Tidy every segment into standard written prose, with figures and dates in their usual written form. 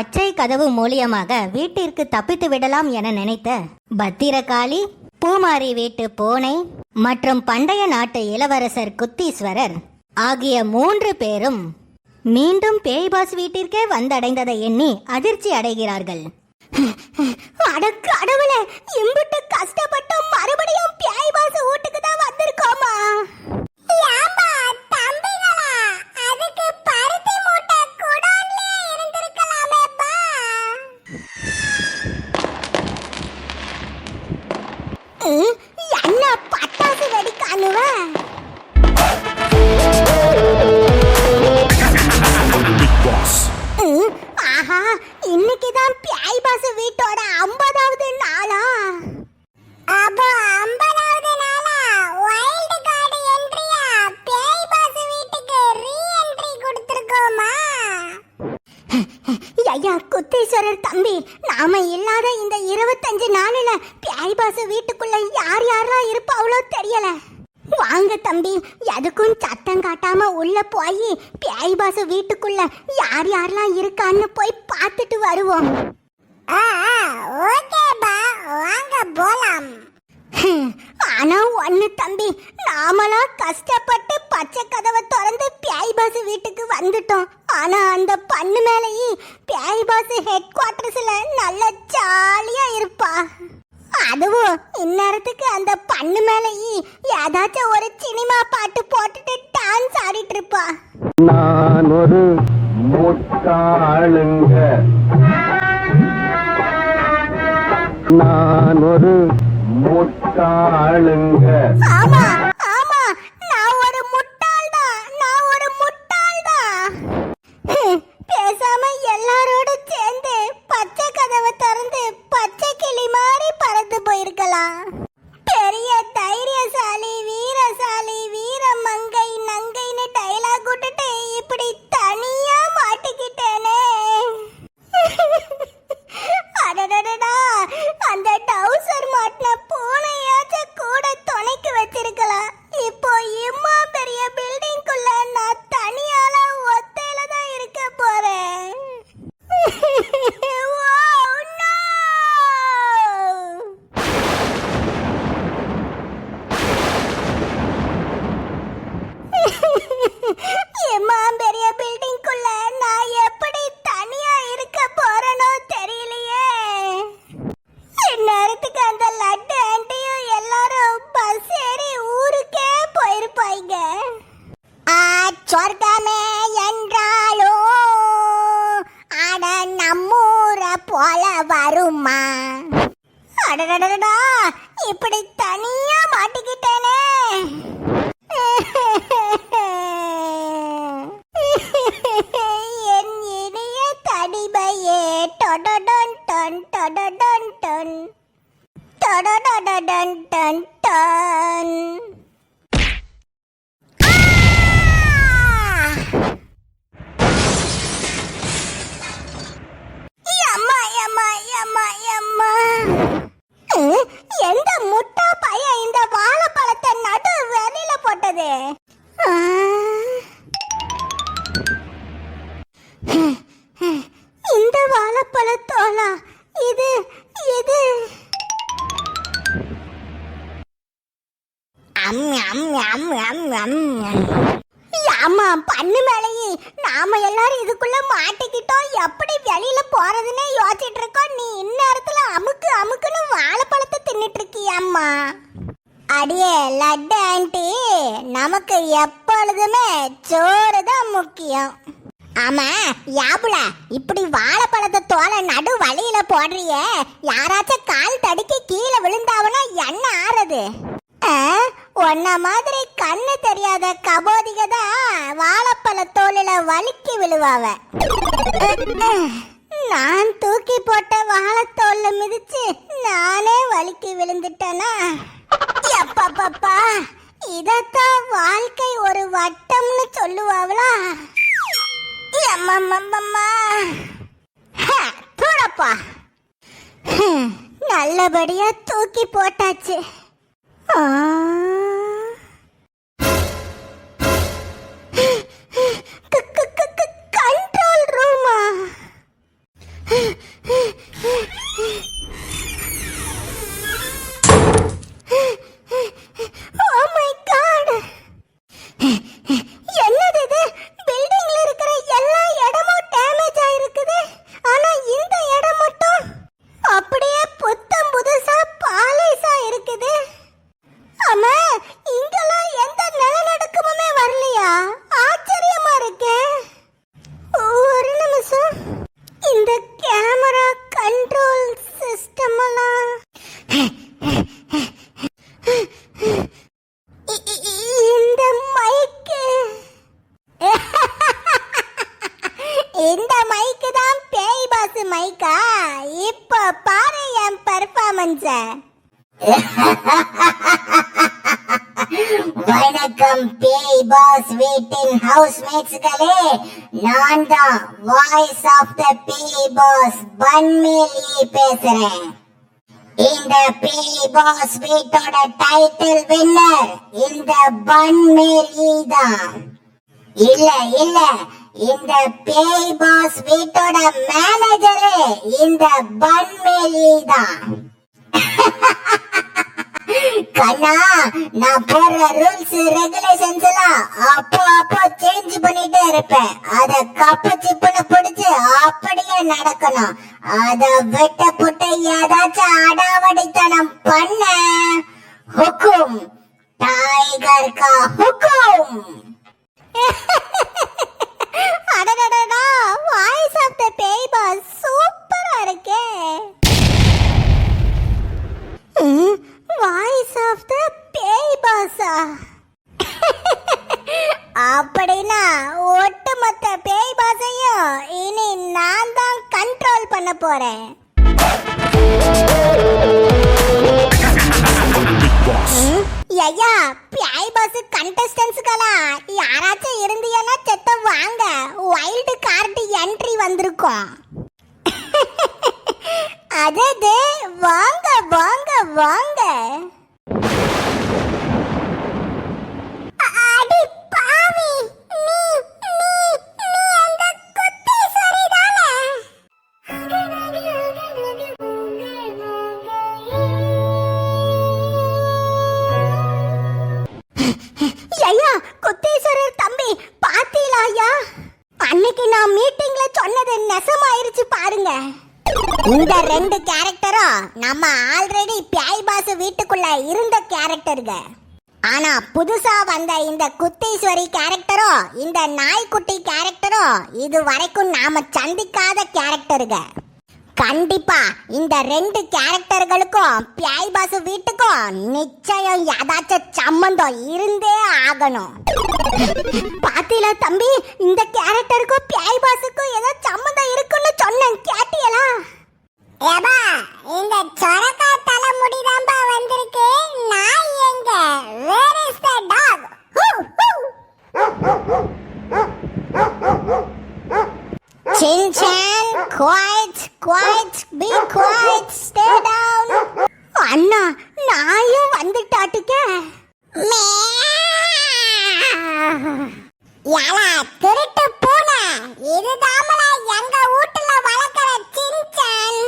பச்சை கதவு மூலியமாக வீட்டிற்கு தப்பித்து விடலாம் என நினைத்த பத்திரகாளி, பூமாரி வீட்டு பூனை மற்றும் பண்டைய நாட்டு இளவரசர் குத்தீஸ்வரர் ஆகிய 3 பேரும் மீண்டும் பேய்பாஸ் வீட்டிற்கே வந்தடைந்ததை எண்ணி அதிர்ச்சி அடைகிறார்கள். கடவுளே, இம்புட்டு கஷ்டப்பட்டும் மறுபடியும் பேய்பாஸ் வீட்டுக்கு தான் வந்திருக்கோமா? என்ன பட்டாசு வெடிக்கானுவ? ஆஹா, இன்னைக்குதான் பேய்பாஸ் வீட்டோட 50வது நாளா? அப்போ 50வது நாளா வைல்ட் கார்டு என்ட்ரியா பேய்பாஸ் வீட்டுக்கு ரீ என்ட்ரி கொடுத்திருக்கோமா? ஐயா குத்தீஸ்வரர் தம்பி, நாம இல்லாத இந்த 25 நாளில பேய்பாஸ் வீட்டுக்குள்ள யார் யாரெல்லாம் இருப்பாவளோ தெரியல. வாங்க தம்பி, எதுக்கும் சத்தம் காட்டாம உள்ள போய் பேய்பாஸ் வீட்டுக்குள்ள யார் யாரெல்லாம் இருக்கான்னு போய் பார்த்துட்டு வருவோம். வாங்க போலாம். ஆனா ஒண்ணு தம்பி, நாமலாம் கஷ்டப்பட்டு பச்சை கதவை திறந்து பேய்பாஸ் வீட்டுக்கு வந்துட்டோம். ஆனா அந்த பண்ணு மேலேயே பேய்பாஸ் ஹெட் குவார்டர்ஸ்ல நல்ல ஜாலியா இருப்பா. அதுவும் இந்நேரத்துக்கு அந்த பண்ணு மேலேயே ஏதாச்சும் ஒரு சினிமா பாட்டு போட்டுட்டு டான்ஸ் ஆடிட்டு இருப்பா. நான் ஒரு முட்டாளுங்க, நான் ஒரு முட்டாளுங்க. ஆமா ஆமா, நான் ஒரு முட்டாள்தான், நான் ஒரு முட்டாள்தான். பேசாம எல்லாரோட சேர்ந்து பச்சை கதவை திறந்து பச்சை கிளி மாதிரி பறந்து போயிருக்கலாம். பெரிய தைரியசாலி, வீரசாலி, வீரமங்கை நங்கைன்னு டைலாக் விட்டுட்டு இப்படி தனியா மாட்டிக்கிட்டேனே. அடடடடா, அந்த டவுசர் மாட்டின பூனையாச்சும் கூட துணைக்கு வச்சிருக்கலாம். இப்போ இம்மா பெரிய பில்டிங்குள்ள நான் தனியால ஒத்தையில தான் இருக்க போறேன். எம்மா பெரிய பில்டிங்குள்ள நான் எப்படி தனியா இருக்க போறேனோ தெரியலையே. இந்நேரத்துக்கு அந்த லட்டு ஆண்டியும் எல்லாரும் பஸ் ஏறி ஊருக்கே போயிருப்பாங்க. சொர்க்கமே என்றாலோ அட நம்மூர போல வருமா? அடடடடா, இப்படி தனியா மாட்டிக்கிட்டேனே. என் இனிய தடிமையே, டொடடன் டன் டொடடன் டன் டொடடன் டன் டன். எந்த முட்டா பையன் இந்த வாழைப்பழத்தை நடு வெளியில போட்டது? இந்த வாழைப்பழத்தோலா இது? இது ஆமா, பண்ணு மேலேயே நாம எல்லாரும் இதுக்குள்ள மாட்டிக்கிட்டோம். எப்படி வெளியில போறதுன்னே யோசிச்சுட்டு இருக்கோம். நீ இந்நேரத்துல அமுக்கு அமுக்குன்னு வாழைப்பழத்தை தின்னுட்டு இருக்கியம்மா. அடியே லட்டு ஆண்டி, நமக்கு எப்பொழுதுமே சோறு தான் முக்கியம். ஆமா யாபுல, இப்படி வாழைப்பழத்தை தோலை நடு வழியில போடுறிய, யாராச்சும் கால் தடுக்கி கீழே விழுந்தாவனா என்ன ஆறது? உன்ன மாதிரி கண்ணு தெரியாத கபோதிக தான் வாழைப்பழ தோலில வலிக்கி விழுவாவ. நான் தூக்கி போட்ட வாழைத்தோல்ல மிதிச்சு நானே வலிக்கி விழுந்துட்டேனா? எப்பப்பா, இதத்தான் வாழ்க்கை ஒரு வட்டம்னு சொல்லுவாங்களா? அம்மம்மம்மா, தூடப்பா. நல்லபடியா தூக்கி போட்டாச்சு. கண்ட்ரோல் ரூமா? வணக்கம் பேய் பாஸ் வீட்டின் ஹவுஸ்மேட்ஸ்களே, நான் தான் வாய்ஸ் ஆஃப் த பேய் பாஸ் பன்மேலி பேசுறேன். இந்த பேய் பாஸ் வீட்டோட டைட்டில் வின்னர் இந்த பன்மேலி தான். இல்ல இல்ல, இந்த பேய் பாஸ் வீட்டோட மேனேஜரே இந்த பன்மேலி தான். கண்ணா, நான் போடுற ரூல்ஸ் ரெகுலேஷன்ஸ் எல்லாம் அப்போ சேஞ்ச் பண்ணிட்டே இருப்பேன். அத கப்பு சிப்புன்னு பிடிச்சு அப்படியே நடக்கணும். அத விட்ட புட்டு ஏதாச்சும் அடாவடித்தனம் பண்ண ஹுக்கும், டைகர் கா ஹுக்கும். அடடடடா, வாய்ஸ் ஆஃப் த பேய் பாஸ் சூப்பரா இருக்கே. வாய்ஸ் ஆஃப் த பேய் பாஸா? அப்படின்னா ஒட்டுமொத்த பேய் பாஸையும் இனி நான் தான் கண்ட்ரோல் பண்ண போறேன். ஐயா, பேய் பாஸ் கண்டஸ்டன்ஸ்களா யாராச்சும் இருந்தீங்கன்னா செத்த வாங்க, வைல்டு கார்டு என்ட்ரி வந்திருக்கோம். அதே வாங்க வாங்க வாங்க. அடி பாவி, நீ அந்த குத்தீஸ்வரி தானே? ஐயா, குத்தீஸ்வரர் தம்பி பாத்தீங்களா ஐயா? அன்னைக்கு நான் மீட்டிங்ல சொன்னது நெசமாயிருச்சு பாருங்க. இந்த ரெண்டு கேரக்டரும் நம்ம ஆல்ரெடி பேய் பாஸ் வீட்டுக்குள்ள இருந்த கேரக்டருங்க. ஆனா புதுசா வந்த இந்த குத்தீஸ்வரி கேரக்டரும் இந்த நாய்க்குட்டி கேரக்டரும் இது வரைக்கும் நாம சந்திக்காத கேரக்டருங்க. கண்டிப்பா இந்த ரெண்டு கேரக்டர்களுக்கும் பேய் பாஸ் வீட்டுக்கும் நிச்சயம் ஏதாச்சும் சம்பந்தம் இருந்தே ஆகணும். பாத்தீங்களா தம்பி, இந்த கேரக்டருக்கும் பேய் பாஸுக்கும் ஏதோ சம்பந்தம் இருக்குன்னு சொன்னேன், கேட்டியலா? ஏபா, இந்த சொரக்கா தலைமுடி தான்பா வந்திருக்கு. நாய் எங்க? Where is the dog? Chin-chan, quiet, be quiet, stay down. அண்ணா, நாயும் வந்துட்டாட்டுக்க. யாலா திருட்டு பூனை, இதுதாமலா எங்க வீட்டுல வளர்க்கிற சின்சான்.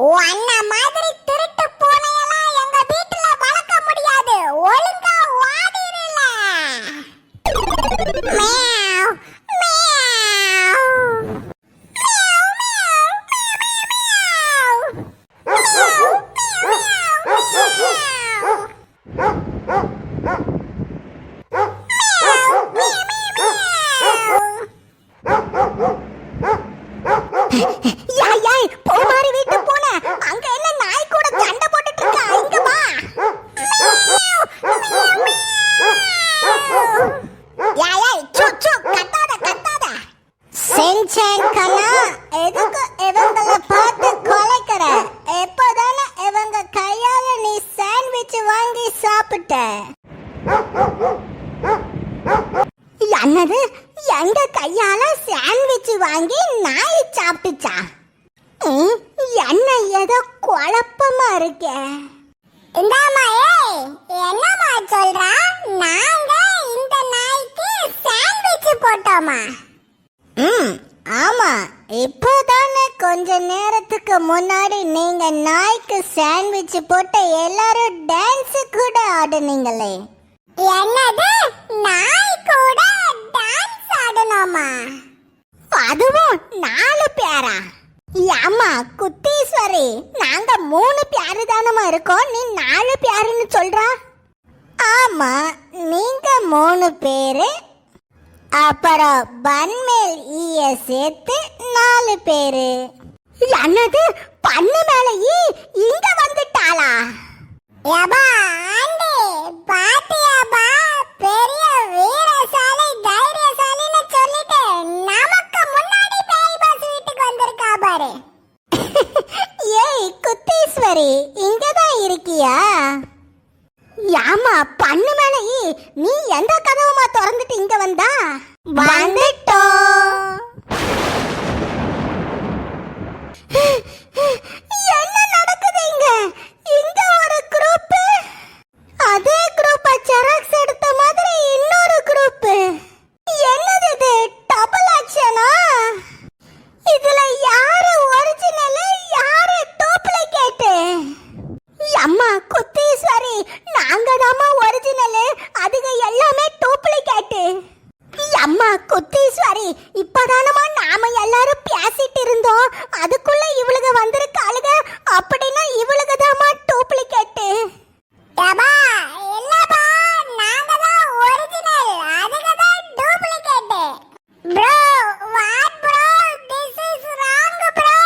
உன்ன மாதிரி திருட்டு பூனையெல்லாம் எங்க வீட்டுல வளர்க்க முடியாது. ஒழுங்கா வாடிரல. மியாவ் மியாவ் பூமாரி வீட்டு போன அங்க என்ன நாய் கூட சண்டை போட்டுட்டு இருக்கா? இங்க வா. கத்தாத. சென்சன் கண்ணா, எதுக்கு இவங்கள பார்த்து கொலைக்கிற? எப்போதானே இவங்க கையால நீ சாண்ட்விச் வாங்கி சாப்பிட்ட? என்னது, எங்க கையால சாண்ட்விச் வாங்கி நாய் சாப்பிட்டுச்சா? என்ன ஏதோ குழப்பமா இருக்கே. இந்தாமா, என்னமா சொல்றா? நாங்க இந்த நாய்க்கு சாண்ட்விச் போட்டோமா? ஆமா, இப்போதானே கொஞ்ச நேரத்துக்கு முன்னாடி நீங்க நாய்க்கு சாண்ட்விச் போட்டு எல்லாரும் டான்ஸ் கூட ஆடுனீங்களே. என்னது, நாய் கூட டான்ஸ் ஆடணுமா? அதுவும் 4 பேரா? ஆமா குத்தீஸ்வரி, நாங்க 3 பேரு தானமா இருக்கோம், நீ 4 பேருன்னு சொல்றா? ஆமா, நீங்க 3 பேரு, அப்புறம் பன்மேல் ஈய சேர்த்து 4 பேரு. என்னது, பண்ணு மேல ஈ இங்க வந்துட்டாளா? ஏபா ஆண்டி, பாத்தியாபா, பெரிய வீரசாலி தைரியசாலின்னு சொல்லிட்டு நமக்கு முன்னாடி பேய் பாஸ் வீட்டுக்கு வந்திருக்கா பாரு. ஏய் குத்தீஸ்வரி, இங்கதான் இருக்கியா? யாமா பண்ணு மேல நீ எந்த கதவுமா திறந்துட்டு இங்க வந்தா? வந்துட்டோம். என்ன நடக்குது இங்க? இங்க ஒரு குரூப், அதே குரூப்ப ஜெராக்ஸ் எடுத்த மாதிரி இன்னொரு குரூப். என்னது இது? டபுள் ஆக்ஷனா? இதுல யாரு ஒரிஜினல், யாரு டூப்ளிகேட்? அம்மா குத்தீஸ்வரி, நாங்க தாமா ஒரிஜினல், அதுக எல்லாமே டூப்ளிகேட். அம்மா குத்தீஸ்வரி, இப்பதானமா நாம எல்லாரும் பேசிட்டு இருந்தோம், அதுக்குள்ள இவளுக வந்திருக்காளுக. அப்படின்னா இவளுக தாமா டூப்ளிகேட். டபா இல்லப்பா, நாங்க தான் ஒரிஜினல், அதுங்க தான் duplicate. Bro what bro, this is wrong bro.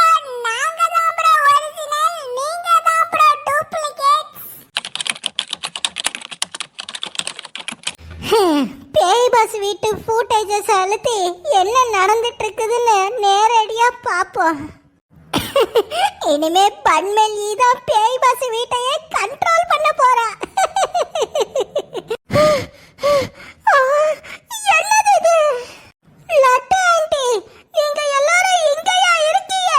நாங்க தான் ப்ரோ ஒரிஜினல், நீங்க தான் ப்ரோ டூப்ளிகேட். பேய் பஸ் வீட்டு ஃபுட்டேஜஸ் அழுத்தி என்ன நடந்துட்டு இருக்குதுன்னு நேரடியா பாப்போம். இனிமே பன்மேல் தான் பேய் பஸ் வீட்டையே கண்ட்ரோல் பண்ண போறா. என்னது இது? லட்டு ஆண்டி, நீங்க எல்லாரும் இங்கயா இருக்கீங்க?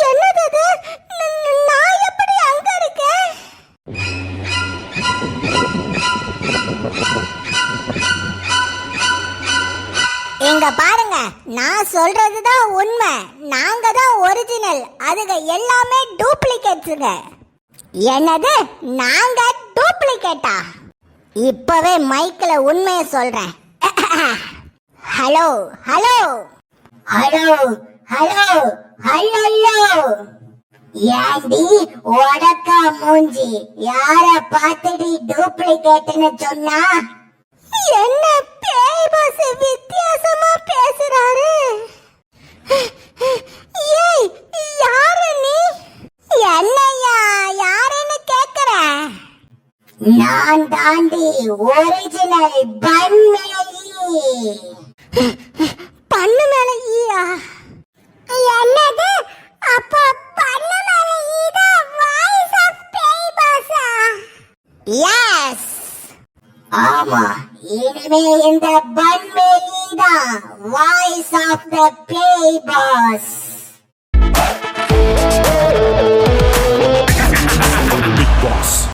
என்னது இது? நான் எப்படி அங்க இருக்கேன்? இங்க பாருங்க, நான் சொல்றதுதான் உண்மை. நாங்க தான் ஒரிஜினல், அதுக எல்லாமே டூப்ளிகேட்ஸுங்க. என்னது? நாங்க டூப்ளிகேட்டா? இப்பவே மைக்ல உண்மையை சொல்றேன். Hello hello hello hello hello. ஏண்டி உடக்கா மூஞ்சி, யார பார்த்துடி டூப்ளிகேட்னு சொன்னா? என்ன பேய் பாஸ் வித்தியாசமா பேசுறாரு? ஏய், யாரு நீ? என்னையா யாருன்னு கேக்குற? நான் தாண்டி ஒரிஜினல் பன்மேலி. பண்ணு மேல ஈயா? என்னது? அப்ப பண்ண மேல ஈதா வாய்ஸ் ஆஃப் பேய் பாஸா? எஸ். ஆமா, இனிமே இந்த பன்மேலி தான் வாய்ஸ் ஆஃப் த பேய் பாஸ்.